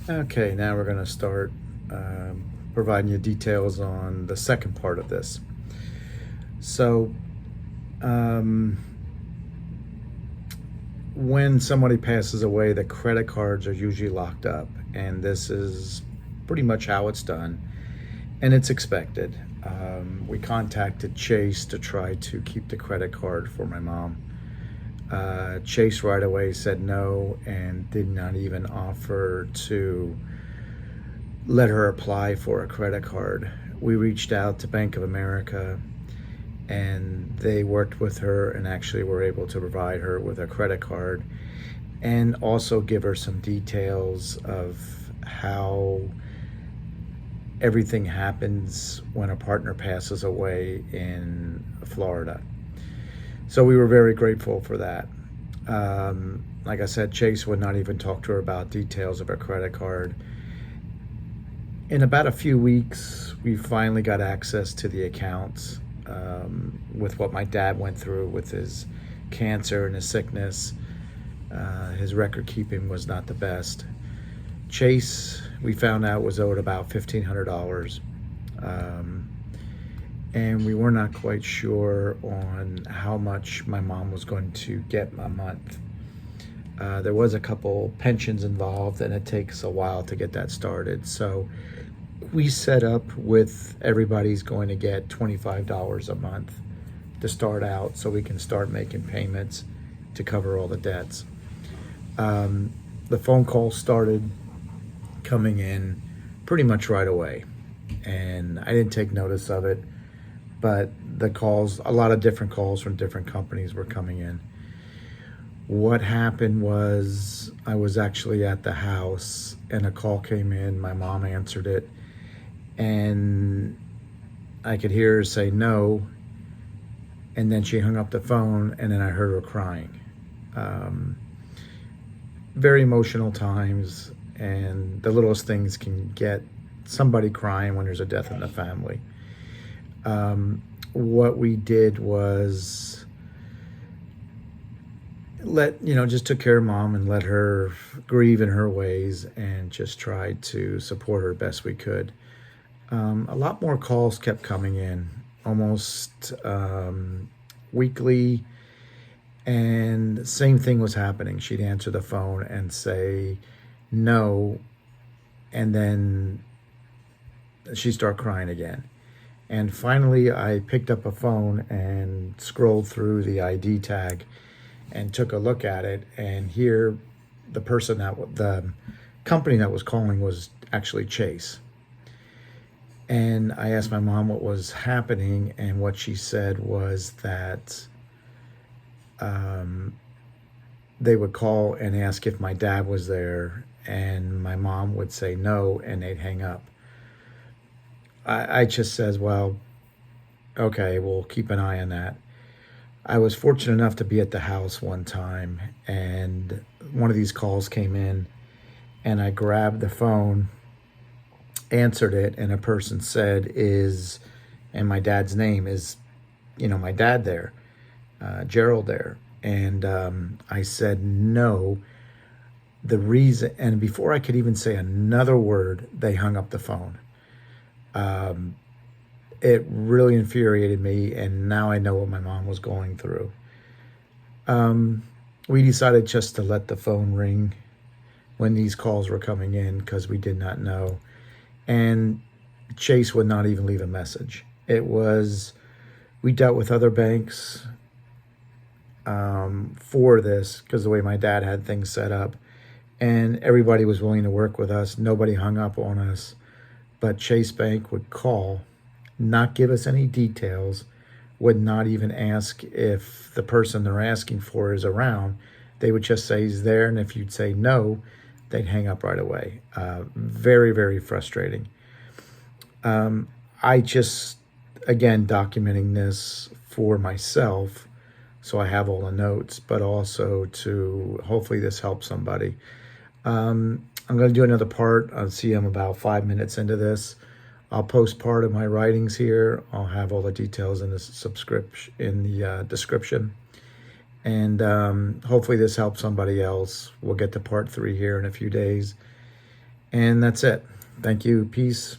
Okay, now we're going to start providing you details on the second part of this. So, um, when somebody passes away, the credit cards are usually locked up, and this is pretty much how it's done, and it's expected. We contacted Chase to try to keep the credit card for my mom. Chase right away said no and did not even offer to let her apply for a credit card. We reached out to Bank of America and they worked with her and actually were able to provide her with a credit card and also give her some details of how everything happens when a partner passes away in Florida. So we were very grateful for that. Like I said, Chase would not even talk to her about details of her credit card. In about a few weeks, we finally got access to the accounts. With what my dad went through with his cancer and his sickness, his record keeping was not the best. Chase, we found out, was owed about $1,500. And we were not quite sure on how much my mom was going to get a month. There was a couple pensions involved, and it takes a while to get that started. So we set up with everybody's going to get $25 a month to start out so we can start making payments to cover all the debts. The phone calls started coming in pretty much right away, and I didn't take notice of it, but the calls, a lot of different calls from different companies were coming in. What happened was I was actually at the house and a call came in. My mom answered it and I could hear her say no, and then she hung up the phone and then I heard her crying. Very emotional times, and the littlest things can get somebody crying when there's a death in the family. What we did was just took care of mom and let her grieve in her ways and just tried to support her best we could. A lot more calls kept coming in, almost weekly, and same thing was happening. She'd answer the phone and say no, and then she'd start crying again. And finally, I picked up a phone and scrolled through the ID tag and took a look at it. And here, the company that was calling was actually Chase. And I asked my mom what was happening, and what she said was that they would call and ask if my dad was there, and my mom would say no, and they'd hang up. I just says, well, okay, we'll keep an eye on that. I was fortunate enough to be at the house one time, and one of these calls came in, and I grabbed the phone, answered it, and a person said, and my dad's name is, my dad there, Gerald there. And I said no. The reason, and before I could even say another word, they hung up the phone. It really infuriated me, and now I know what my mom was going through. We decided just to let the phone ring when these calls were coming in because we did not know. And Chase would not even leave a message. We dealt with other banks for this because the way my dad had things set up, and everybody was willing to work with us. Nobody hung up on us. But Chase Bank would call, not give us any details, would not even ask if the person they're asking for is around. They would just say he's there, and if you'd say no, they'd hang up right away. Very, very frustrating. I just, again, documenting this for myself, so I have all the notes, but also to hopefully this helps somebody. I'm going to do another part. I'll see I'm about 5 minutes into this. I'll post part of my writings here. I'll have all the details in the description. And hopefully this helps somebody else. We'll get to part 3 here in a few days. And that's it. Thank you. Peace.